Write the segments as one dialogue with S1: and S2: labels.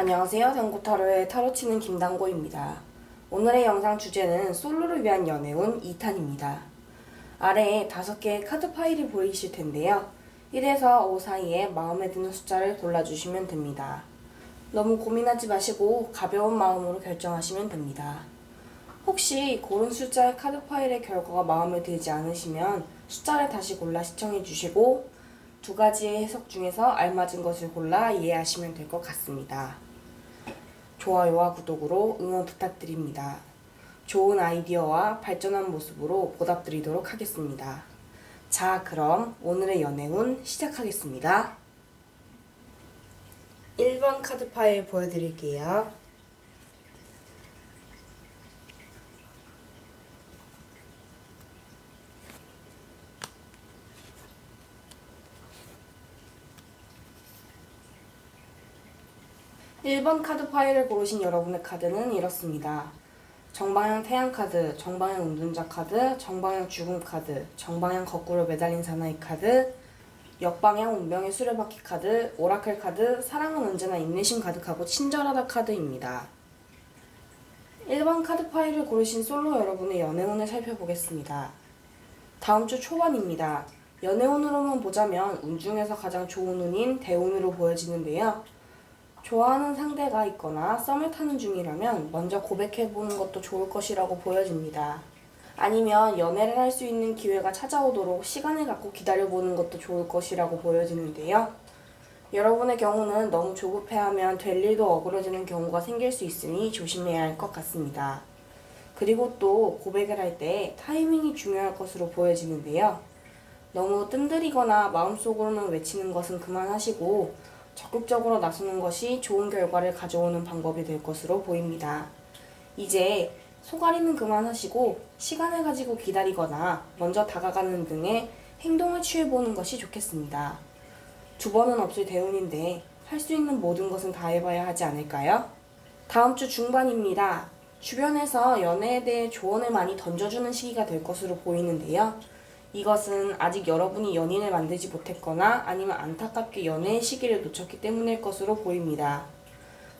S1: 안녕하세요. 당구타로의 타로치는 김당구입니다. 오늘의 영상 주제는 솔로를 위한 연애운 2탄입니다. 아래에 5개의 카드 파일이 보이실 텐데요. 1에서 5 사이에 마음에 드는 숫자를 골라주시면 됩니다. 너무 고민하지 마시고 가벼운 마음으로 결정하시면 됩니다. 혹시 고른 숫자의 카드 파일의 결과가 마음에 들지 않으시면 숫자를 다시 골라 시청해 주시고 2가지의 해석 중에서 알맞은 것을 골라 이해하시면 될 것 같습니다. 좋아요와 구독으로 응원 부탁드립니다. 좋은 아이디어와 발전한 모습으로 보답드리도록 하겠습니다. 자, 그럼 오늘의 연애운 시작하겠습니다. 1번 카드 파일 보여드릴게요. (1번) 카드 파일을 고르신 여러분의 카드는 이렇습니다. 정방향 태양 카드, 정방향 운둔자 카드, 정방향 죽음 카드, 정방향 거꾸로 매달린 사나이 카드, 역방향 운명의 수레바퀴 카드, 오라클 카드, 사랑은 언제나 인내심 가득하고 친절하다 카드입니다. 1번 카드 파일을 고르신 솔로 여러분의 연애운을 살펴보겠습니다. 다음 주 초반입니다. 연애운으로만 보자면 운 중에서 가장 좋은 운인 대운으로 보여지는데요. 좋아하는 상대가 있거나 썸을 타는 중이라면 먼저 고백해보는 것도 좋을 것이라고 보여집니다. 아니면 연애를 할 수 있는 기회가 찾아오도록 시간을 갖고 기다려보는 것도 좋을 것이라고 보여지는데요. 여러분의 경우는 너무 조급해하면 될 일도 어그러지는 경우가 생길 수 있으니 조심해야 할 것 같습니다. 그리고 또 고백을 할 때 타이밍이 중요할 것으로 보여지는데요. 너무 뜸들이거나 마음속으로만 외치는 것은 그만하시고 적극적으로 나서는 것이 좋은 결과를 가져오는 방법이 될 것으로 보입니다. 이제 속앓이는 그만하시고 시간을 가지고 기다리거나 먼저 다가가는 등의 행동을 취해보는 것이 좋겠습니다. 2번은 없을 대운인데 할 수 있는 모든 것은 다 해봐야 하지 않을까요? 다음 주 중반입니다. 주변에서 연애에 대해 조언을 많이 던져주는 시기가 될 것으로 보이는데요. 이것은 아직 여러분이 연인을 만들지 못했거나 아니면 안타깝게 연애의 시기를 놓쳤기 때문일 것으로 보입니다.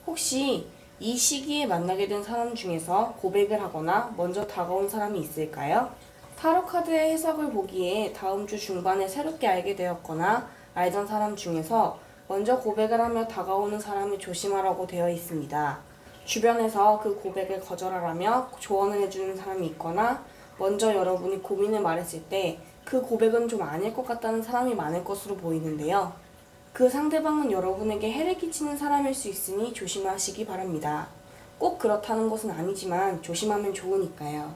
S1: 혹시 이 시기에 만나게 된 사람 중에서 고백을 하거나 먼저 다가온 사람이 있을까요? 타로 카드의 해석을 보기에 다음 주 중반에 새롭게 알게 되었거나 알던 사람 중에서 먼저 고백을 하며 다가오는 사람을 조심하라고 되어 있습니다. 주변에서 그 고백을 거절하라며 조언을 해주는 사람이 있거나 먼저 여러분이 고민을 말했을 때 그 고백은 좀 아닐 것 같다는 사람이 많을 것으로 보이는데요. 그 상대방은 여러분에게 해를 끼치는 사람일 수 있으니 조심하시기 바랍니다. 꼭 그렇다는 것은 아니지만 조심하면 좋으니까요.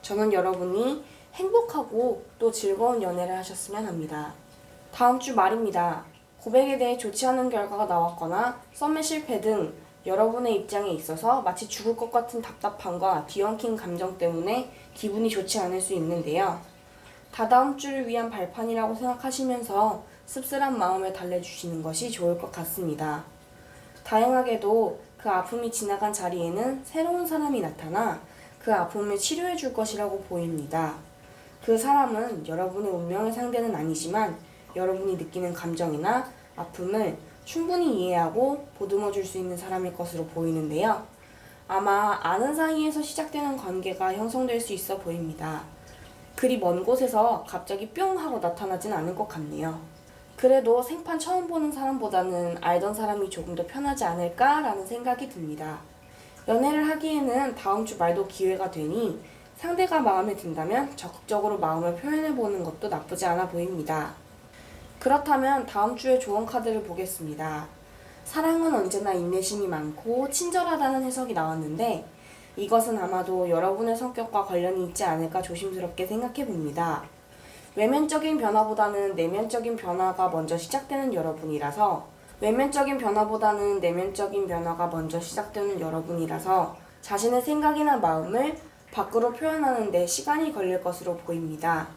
S1: 저는 여러분이 행복하고 또 즐거운 연애를 하셨으면 합니다. 다음 주 말입니다. 고백에 대해 좋지 않은 결과가 나왔거나 썸의 실패 등 여러분의 입장에 있어서 마치 죽을 것 같은 답답함과 뒤엉킨 감정 때문에 기분이 좋지 않을 수 있는데요. 다다음 주를 위한 발판이라고 생각하시면서 씁쓸한 마음을 달래주시는 것이 좋을 것 같습니다. 다행하게도 그 아픔이 지나간 자리에는 새로운 사람이 나타나 그 아픔을 치료해 줄 것이라고 보입니다. 그 사람은 여러분의 운명의 상대는 아니지만 여러분이 느끼는 감정이나 아픔을 충분히 이해하고 보듬어 줄 수 있는 사람일 것으로 보이는데요. 아마 아는 사이에서 시작되는 관계가 형성될 수 있어 보입니다. 그리 먼 곳에서 갑자기 뿅 하고 나타나진 않을 것 같네요. 그래도 생판 처음 보는 사람보다는 알던 사람이 조금 더 편하지 않을까라는 생각이 듭니다. 연애를 하기에는 다음 주 말도 기회가 되니 상대가 마음에 든다면 적극적으로 마음을 표현해보는 것도 나쁘지 않아 보입니다. 그렇다면 다음 주의 조언 카드를 보겠습니다. 사랑은 언제나 인내심이 많고 친절하다는 해석이 나왔는데 이것은 아마도 여러분의 성격과 관련이 있지 않을까 조심스럽게 생각해 봅니다. 외면적인 변화보다는 내면적인 변화가 먼저 시작되는 여러분이라서 자신의 생각이나 마음을 밖으로 표현하는 데 시간이 걸릴 것으로 보입니다.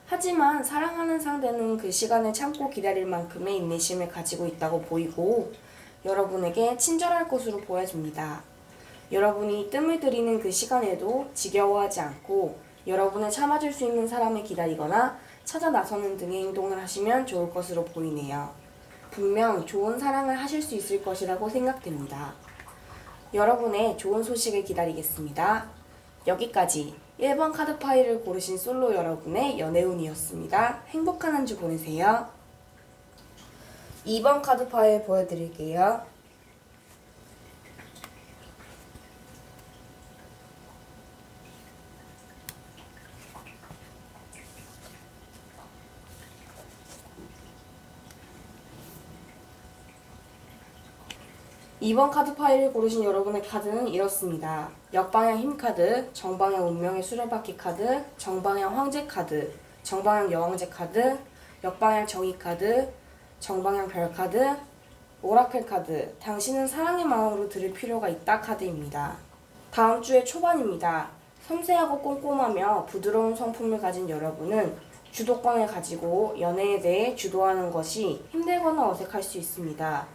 S1: 하지만 사랑하는 상대는 그 시간을 참고 기다릴 만큼의 인내심을 가지고 있다고 보이고 여러분에게 친절할 것으로 보여집니다. 여러분이 뜸을 들이는 그 시간에도 지겨워하지 않고 여러분을 참아줄 수 있는 사람을 기다리거나 찾아 나서는 등의 행동을 하시면 좋을 것으로 보이네요. 분명 좋은 사랑을 하실 수 있을 것이라고 생각됩니다. 여러분의 좋은 소식을 기다리겠습니다. 여기까지 1번 카드 파일을 고르신 솔로 여러분의 연애운이었습니다. 행복한 한 주 보내세요. 2번 카드 파일 보여드릴게요. 2번 카드 파일을 고르신 여러분의 카드는 이렇습니다. 역방향 힘 카드, 정방향 운명의 수레바퀴 카드, 정방향 황제 카드, 정방향 여왕제 카드, 역방향 정의 카드, 정방향 별 카드, 오라클 카드, 당신은 사랑의 마음으로 들을 필요가 있다 카드입니다. 다음 주의 초반입니다. 섬세하고 꼼꼼하며 부드러운 성품을 가진 여러분은 주도권을 가지고 연애에 대해 주도하는 것이 힘들거나 어색할 수 있습니다.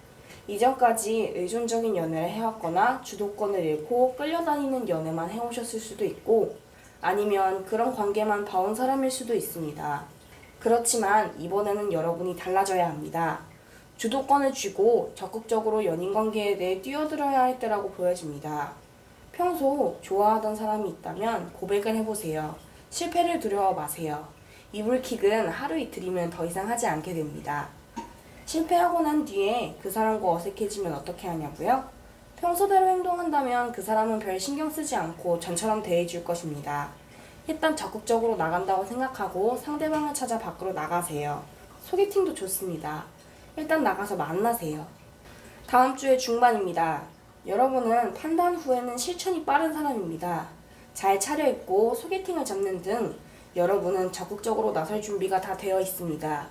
S1: 이전까지 의존적인 연애를 해왔거나 주도권을 잃고 끌려다니는 연애만 해오셨을 수도 있고 아니면 그런 관계만 봐온 사람일 수도 있습니다. 그렇지만 이번에는 여러분이 달라져야 합니다. 주도권을 쥐고 적극적으로 연인관계에 대해 뛰어들어야 할 때라고 보여집니다. 평소 좋아하던 사람이 있다면 고백을 해보세요. 실패를 두려워 마세요. 이불킥은 하루 이틀이면 더 이상 하지 않게 됩니다. 실패하고 난 뒤에 그 사람과 어색해지면 어떻게 하냐고요? 평소대로 행동한다면 그 사람은 별 신경 쓰지 않고 전처럼 대해줄 것입니다. 일단 적극적으로 나간다고 생각하고 상대방을 찾아 밖으로 나가세요. 소개팅도 좋습니다. 일단 나가서 만나세요. 다음 주의 중반입니다. 여러분은 판단 후에는 실천이 빠른 사람입니다. 잘 차려입고 소개팅을 잡는 등 여러분은 적극적으로 나설 준비가 다 되어 있습니다.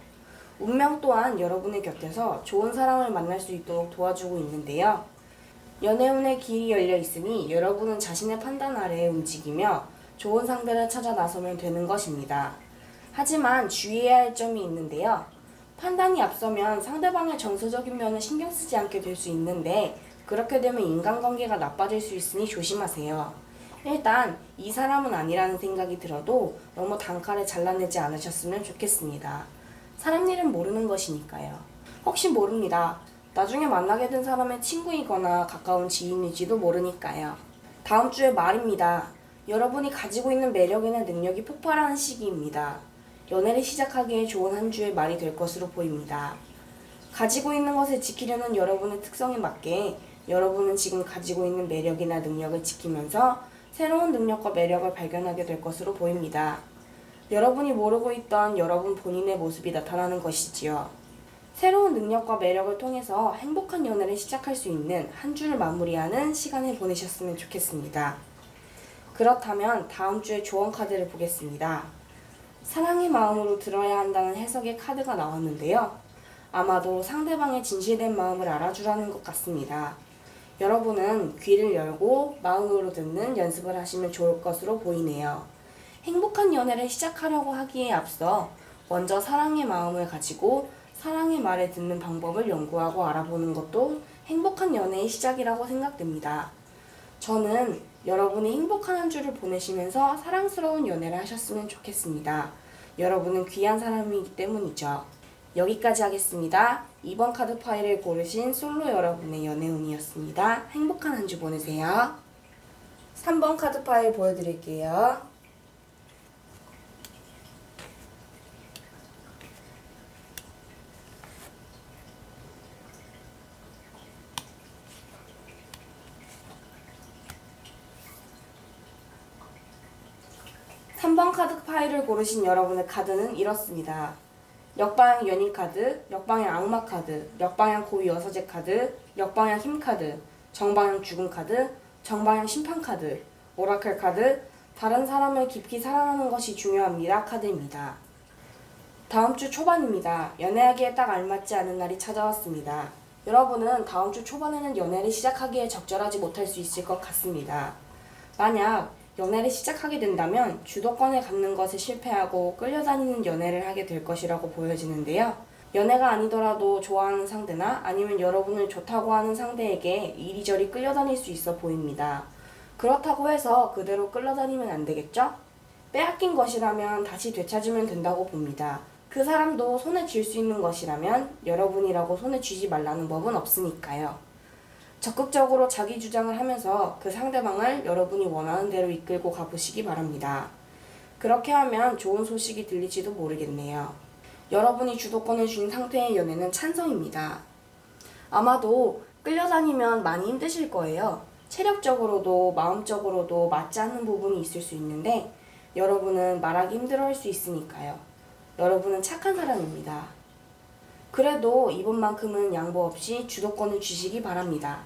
S1: 운명 또한 여러분의 곁에서 좋은 사람을 만날 수 있도록 도와주고 있는데요. 연애운의 길이 열려 있으니 여러분은 자신의 판단 아래에 움직이며 좋은 상대를 찾아 나서면 되는 것입니다. 하지만 주의해야 할 점이 있는데요. 판단이 앞서면 상대방의 정서적인 면을 신경 쓰지 않게 될 수 있는데 그렇게 되면 인간관계가 나빠질 수 있으니 조심하세요. 일단 이 사람은 아니라는 생각이 들어도 너무 단칼에 잘라내지 않으셨으면 좋겠습니다. 사람 일은 모르는 것이니까요. 혹시 모릅니다. 나중에 만나게 된 사람의 친구이거나 가까운 지인일지도 모르니까요. 다음 주의 말입니다. 여러분이 가지고 있는 매력이나 능력이 폭발하는 시기입니다. 연애를 시작하기에 좋은 한 주의 말이 될 것으로 보입니다. 가지고 있는 것을 지키려는 여러분의 특성에 맞게 여러분은 지금 가지고 있는 매력이나 능력을 지키면서 새로운 능력과 매력을 발견하게 될 것으로 보입니다. 여러분이 모르고 있던 여러분 본인의 모습이 나타나는 것이지요. 새로운 능력과 매력을 통해서 행복한 연애를 시작할 수 있는 한 주를 마무리하는 시간을 보내셨으면 좋겠습니다. 그렇다면 다음 주의 조언 카드를 보겠습니다. 사랑의 마음으로 들어야 한다는 해석의 카드가 나왔는데요. 아마도 상대방의 진실된 마음을 알아주라는 것 같습니다. 여러분은 귀를 열고 마음으로 듣는 연습을 하시면 좋을 것으로 보이네요. 행복한 연애를 시작하려고 하기에 앞서 먼저 사랑의 마음을 가지고 사랑의 말을 듣는 방법을 연구하고 알아보는 것도 행복한 연애의 시작이라고 생각됩니다. 저는 여러분이 행복한 한 주를 보내시면서 사랑스러운 연애를 하셨으면 좋겠습니다. 여러분은 귀한 사람이기 때문이죠. 여기까지 하겠습니다. 2번 카드 파일을 고르신 솔로 여러분의 연애운이었습니다. 행복한 한 주 보내세요. 3번 카드 파일 보여드릴게요. 3번 카드 파일을 고르신 여러분의 카드는 이렇습니다. 역방향 연인 카드, 역방향 악마 카드, 역방향 고위 여서제 카드, 역방향 힘 카드, 정방향 죽음 카드, 정방향 심판 카드, 오라클 카드, 다른 사람을 깊이 사랑하는 것이 중요합니다 카드입니다. 다음 주 초반입니다. 연애하기에 딱 알맞지 않은 날이 찾아왔습니다. 여러분은 다음 주 초반에는 연애를 시작하기에 적절하지 못할 수 있을 것 같습니다. 만약 연애를 시작하게 된다면 주도권을 갖는 것에 실패하고 끌려다니는 연애를 하게 될 것이라고 보여지는데요. 연애가 아니더라도 좋아하는 상대나 아니면 여러분을 좋다고 하는 상대에게 이리저리 끌려다닐 수 있어 보입니다. 그렇다고 해서 그대로 끌려다니면 안 되겠죠? 빼앗긴 것이라면 다시 되찾으면 된다고 봅니다. 그 사람도 손에 쥘 수 있는 것이라면 여러분이라고 손에 쥐지 말라는 법은 없으니까요. 적극적으로 자기 주장을 하면서 그 상대방을 여러분이 원하는 대로 이끌고 가보시기 바랍니다. 그렇게 하면 좋은 소식이 들릴지도 모르겠네요. 여러분이 주도권을 쥔 상태의 연애는 찬성입니다. 아마도 끌려다니면 많이 힘드실 거예요. 체력적으로도 마음적으로도 맞지 않는 부분이 있을 수 있는데 여러분은 말하기 힘들어할 수 있으니까요. 여러분은 착한 사람입니다. 그래도 이번만큼은 양보 없이 주도권을 쥐시기 바랍니다.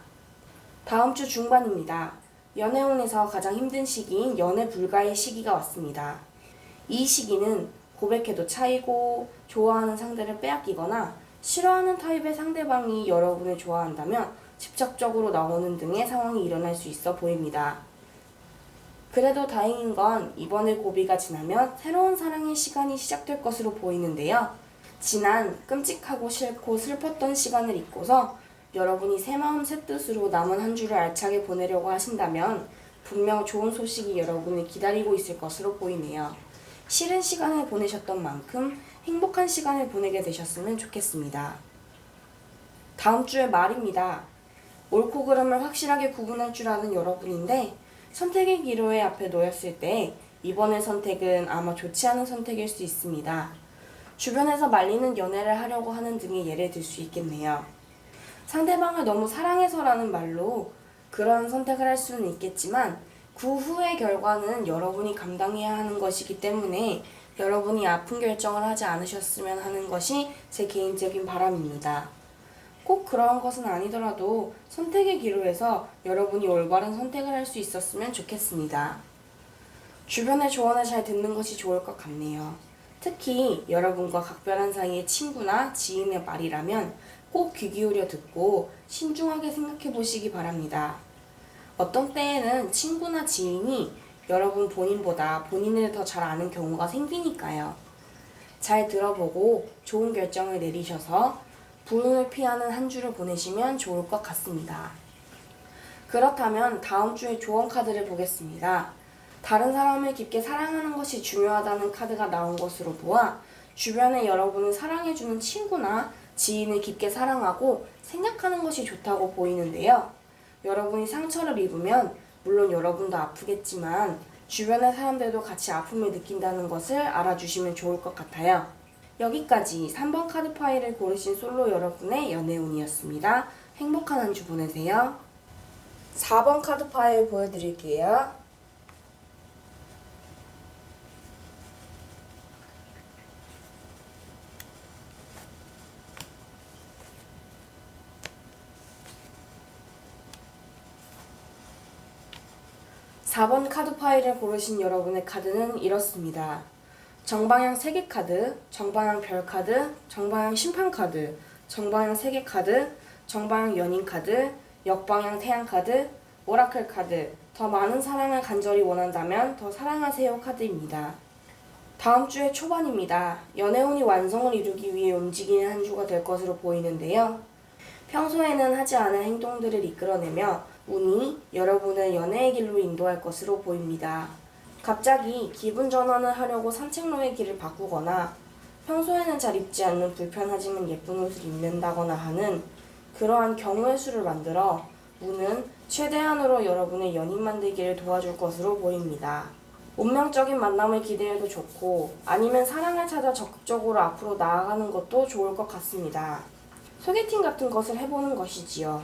S1: 다음 주 중반입니다. 연애운에서 가장 힘든 시기인 연애 불가의 시기가 왔습니다. 이 시기는 고백해도 차이고 좋아하는 상대를 빼앗기거나 싫어하는 타입의 상대방이 여러분을 좋아한다면 직접적으로 나오는 등의 상황이 일어날 수 있어 보입니다. 그래도 다행인 건 이번의 고비가 지나면 새로운 사랑의 시간이 시작될 것으로 보이는데요. 지난 끔찍하고 싫고 슬펐던 시간을 잊고서 여러분이 새 마음 새 뜻으로 남은 한 주를 알차게 보내려고 하신다면 분명 좋은 소식이 여러분을 기다리고 있을 것으로 보이네요. 싫은 시간을 보내셨던 만큼 행복한 시간을 보내게 되셨으면 좋겠습니다. 다음 주의 말입니다. 옳고 그름을 확실하게 구분할 줄 아는 여러분인데 선택의 기로에 앞에 놓였을 때 이번의 선택은 아마 좋지 않은 선택일 수 있습니다. 주변에서 말리는 연애를 하려고 하는 등의 예를 들 수 있겠네요. 상대방을 너무 사랑해서라는 말로 그런 선택을 할 수는 있겠지만 그 후의 결과는 여러분이 감당해야 하는 것이기 때문에 여러분이 아픈 결정을 하지 않으셨으면 하는 것이 제 개인적인 바람입니다. 꼭 그러한 것은 아니더라도 선택의 기로에서 여러분이 올바른 선택을 할 수 있었으면 좋겠습니다. 주변의 조언을 잘 듣는 것이 좋을 것 같네요. 특히 여러분과 각별한 사이의 친구나 지인의 말이라면 꼭 귀 기울여 듣고 신중하게 생각해 보시기 바랍니다. 어떤 때에는 친구나 지인이 여러분 본인보다 본인을 더 잘 아는 경우가 생기니까요. 잘 들어보고 좋은 결정을 내리셔서 불운을 피하는 한 주를 보내시면 좋을 것 같습니다. 그렇다면 다음 주의 조언 카드를 보겠습니다. 다른 사람을 깊게 사랑하는 것이 중요하다는 카드가 나온 것으로 보아 주변에 여러분을 사랑해주는 친구나 지인을 깊게 사랑하고 생각하는 것이 좋다고 보이는데요. 여러분이 상처를 입으면 물론 여러분도 아프겠지만 주변의 사람들도 같이 아픔을 느낀다는 것을 알아주시면 좋을 것 같아요. 여기까지 3번 카드 파일을 고르신 솔로 여러분의 연애운이었습니다. 행복한 한 주 보내세요. 4번 카드 파일 보여드릴게요. (4번) 카드 파일을 고르신 여러분의 카드는 이렇습니다. 정방향 3개 카드, 정방향 별 카드, 정방향 심판 카드, 정방향 3개 카드, 정방향 연인 카드, 역방향 태양 카드, 오라클 카드, 더 많은 사랑을 간절히 원한다면 더 사랑하세요 카드입니다. 다음 주의 초반입니다. 연애운이 완성을 이루기 위해 움직이는 한 주가 될 것으로 보이는데요. 평소에는 하지 않은 행동들을 이끌어내며 운이 여러분을 연애의 길로 인도할 것으로 보입니다. 갑자기 기분 전환을 하려고 산책로의 길을 바꾸거나 평소에는 잘 입지 않는 불편하지만 예쁜 옷을 입는다거나 하는 그러한 경우의 수를 만들어 운은 최대한으로 여러분의 연인 만들기를 도와줄 것으로 보입니다. 운명적인 만남을 기대해도 좋고 아니면 사랑을 찾아 적극적으로 앞으로 나아가는 것도 좋을 것 같습니다. 소개팅 같은 것을 해보는 것이지요.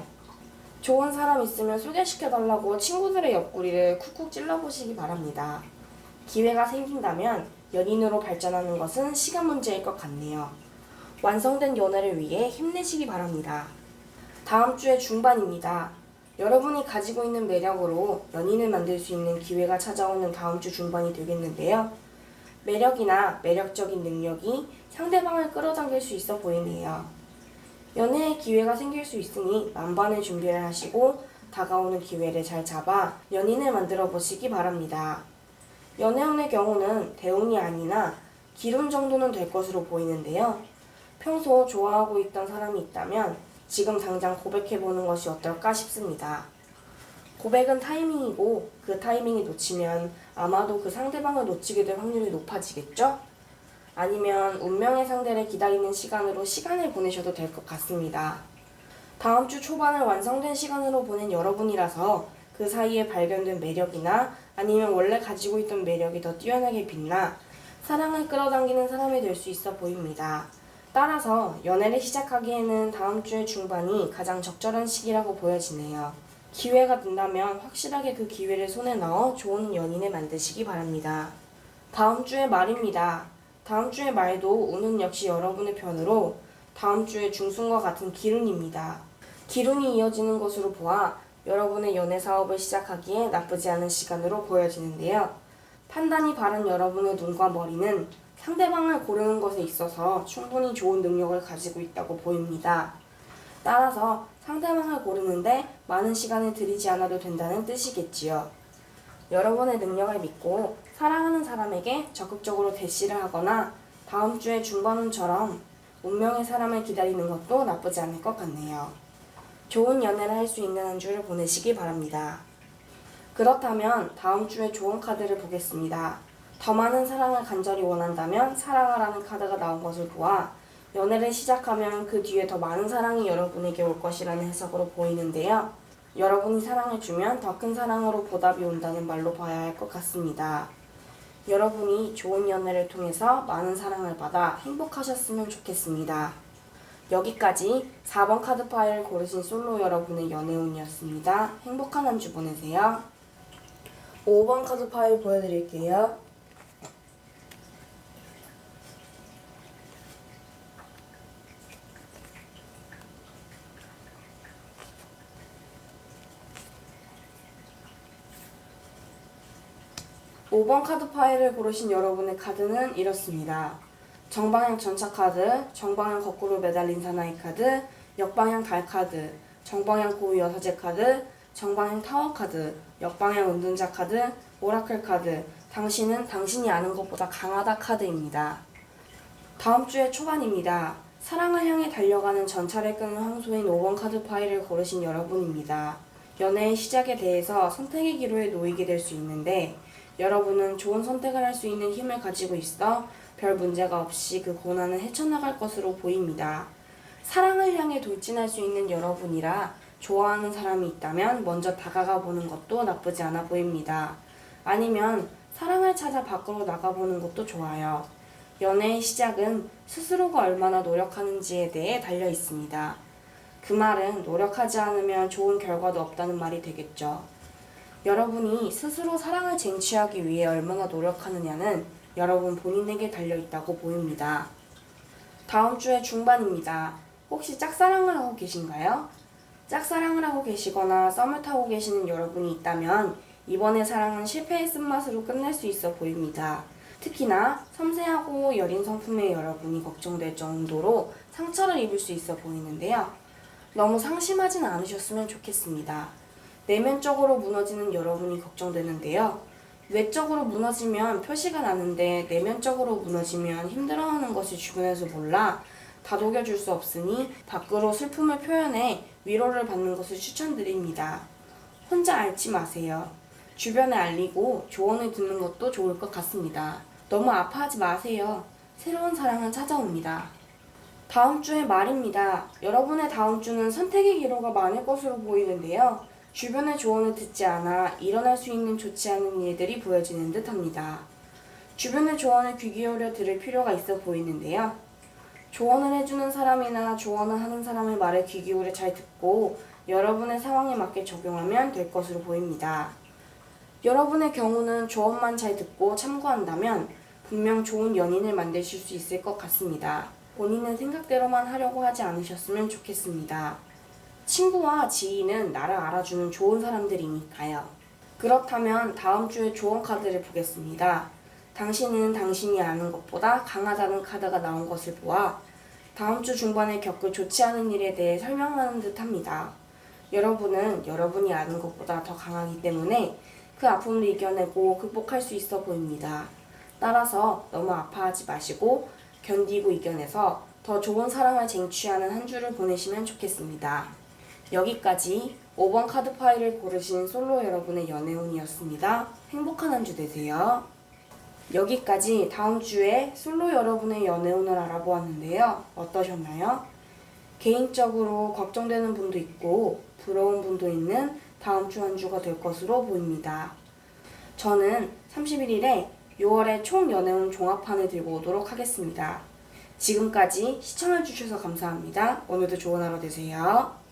S1: 좋은 사람 있으면 소개시켜달라고 친구들의 옆구리를 쿡쿡 찔러보시기 바랍니다. 기회가 생긴다면 연인으로 발전하는 것은 시간 문제일 것 같네요. 완성된 연애를 위해 힘내시기 바랍니다. 다음 주의 중반입니다. 여러분이 가지고 있는 매력으로 연인을 만들 수 있는 기회가 찾아오는 다음 주 중반이 되겠는데요. 매력이나 매력적인 능력이 상대방을 끌어당길 수 있어 보이네요. 연애의 기회가 생길 수 있으니 만반의 준비를 하시고 다가오는 기회를 잘 잡아 연인을 만들어 보시기 바랍니다. 연애운의 경우는 대운이 아니나 기운 정도는 될 것으로 보이는데요. 평소 좋아하고 있던 사람이 있다면 지금 당장 고백해보는 것이 어떨까 싶습니다. 고백은 타이밍이고 그 타이밍이 놓치면 아마도 그 상대방을 놓치게 될 확률이 높아지겠죠? 아니면 운명의 상대를 기다리는 시간으로 시간을 보내셔도 될 것 같습니다. 다음 주 초반을 완성된 시간으로 보낸 여러분이라서 그 사이에 발견된 매력이나 아니면 원래 가지고 있던 매력이 더 뛰어나게 빛나 사랑을 끌어당기는 사람이 될 수 있어 보입니다. 따라서 연애를 시작하기에는 다음 주의 중반이 가장 적절한 시기라고 보여지네요. 기회가 된다면 확실하게 그 기회를 손에 넣어 좋은 연인을 만드시기 바랍니다. 다음 주의 말입니다. 다음 주의 말도 운은 역시 여러분의 편으로 다음 주의 중순과 같은 기운입니다. 기운이 이어지는 것으로 보아 여러분의 연애 사업을 시작하기에 나쁘지 않은 시간으로 보여지는데요. 판단이 바른 여러분의 눈과 머리는 상대방을 고르는 것에 있어서 충분히 좋은 능력을 가지고 있다고 보입니다. 따라서 상대방을 고르는데 많은 시간을 들이지 않아도 된다는 뜻이겠지요. 여러분의 능력을 믿고 사랑하는 사람에게 적극적으로 대시를 하거나 다음 주의 중반운처럼 운명의 사람을 기다리는 것도 나쁘지 않을 것 같네요. 좋은 연애를 할 수 있는 한 주를 보내시기 바랍니다. 그렇다면 다음 주에 좋은 카드를 보겠습니다. 더 많은 사랑을 간절히 원한다면 사랑하라는 카드가 나온 것을 보아 연애를 시작하면 그 뒤에 더 많은 사랑이 여러분에게 올 것이라는 해석으로 보이는데요. 여러분이 사랑을 주면 더 큰 사랑으로 보답이 온다는 말로 봐야 할 것 같습니다. 여러분이 좋은 연애를 통해서 많은 사랑을 받아 행복하셨으면 좋겠습니다. 여기까지 4번 카드 파일을 고르신 솔로 여러분의 연애운이었습니다. 행복한 한 주 보내세요. 5번 카드 파일 보여드릴게요. (5번) 카드 파일을 고르신 여러분의 카드는 이렇습니다. 정방향 전차 카드, 정방향 거꾸로 매달린 사나이 카드, 역방향 달 카드, 정방향 고위 여사제 카드, 정방향 타워 카드, 역방향 은둔자 카드, 오라클 카드, 당신은 당신이 아는 것보다 강하다 카드입니다. 다음 주의 초반입니다. 사랑을 향해 달려가는 전차를 끄는 황소인 5번 카드 파일을 고르신 여러분입니다. 연애의 시작에 대해서 선택의 기로에 놓이게 될 수 있는데 여러분은 좋은 선택을 할 수 있는 힘을 가지고 있어 별 문제가 없이 그 고난을 헤쳐나갈 것으로 보입니다. 사랑을 향해 돌진할 수 있는 여러분이라 좋아하는 사람이 있다면 먼저 다가가 보는 것도 나쁘지 않아 보입니다. 아니면 사랑을 찾아 밖으로 나가보는 것도 좋아요. 연애의 시작은 스스로가 얼마나 노력하는지에 대해 달려 있습니다. 그 말은 노력하지 않으면 좋은 결과도 없다는 말이 되겠죠. 여러분이 스스로 사랑을 쟁취하기 위해 얼마나 노력하느냐는 여러분 본인에게 달려있다고 보입니다. 다음 주의 중반입니다. 혹시 짝사랑을 하고 계신가요? 짝사랑을 하고 계시거나 썸을 타고 계시는 여러분이 있다면 이번의 사랑은 실패의 쓴맛으로 끝날 수 있어 보입니다. 특히나 섬세하고 여린 성품의 여러분이 걱정될 정도로 상처를 입을 수 있어 보이는데요. 너무 상심하진 않으셨으면 좋겠습니다. 내면적으로 무너지는 여러분이 걱정되는데요. 외적으로 무너지면 표시가 나는데 내면적으로 무너지면 힘들어하는 것이 주변에서 몰라 다독여줄 수 없으니 밖으로 슬픔을 표현해 위로를 받는 것을 추천드립니다. 혼자 앓지 마세요. 주변에 알리고 조언을 듣는 것도 좋을 것 같습니다. 너무 아파하지 마세요. 새로운 사랑은 찾아옵니다. 다음 주의 말입니다. 여러분의 다음 주는 선택의 기로가 많을 것으로 보이는데요. 주변의 조언을 듣지 않아 일어날 수 있는 좋지 않은 일들이 보여지는 듯합니다. 주변의 조언을 귀 기울여 들을 필요가 있어 보이는데요. 조언을 해주는 사람이나 조언을 하는 사람의 말을 귀 기울여 잘 듣고 여러분의 상황에 맞게 적용하면 될 것으로 보입니다. 여러분의 경우는 조언만 잘 듣고 참고한다면 분명 좋은 연인을 만드실 수 있을 것 같습니다. 본인의 생각대로만 하려고 하지 않으셨으면 좋겠습니다. 친구와 지인은 나를 알아주는 좋은 사람들이니까요. 그렇다면 다음 주의 조언 카드를 보겠습니다. 당신은 당신이 아는 것보다 강하다는 카드가 나온 것을 보아 다음 주 중반에 겪을 좋지 않은 일에 대해 설명하는 듯합니다. 여러분은 여러분이 아는 것보다 더 강하기 때문에 그 아픔을 이겨내고 극복할 수 있어 보입니다. 따라서 너무 아파하지 마시고 견디고 이겨내서 더 좋은 사랑을 쟁취하는 한 주를 보내시면 좋겠습니다. 여기까지 5번 카드 파일을 고르신 솔로 여러분의 연애운이었습니다. 행복한 한 주 되세요. 여기까지 다음 주에 솔로 여러분의 연애운을 알아보았는데요. 어떠셨나요? 개인적으로 걱정되는 분도 있고 부러운 분도 있는 다음 주 한 주가 될 것으로 보입니다. 저는 31일에 6월의 총 연애운 종합판을 들고 오도록 하겠습니다. 지금까지 시청해주셔서 감사합니다. 오늘도 좋은 하루 되세요.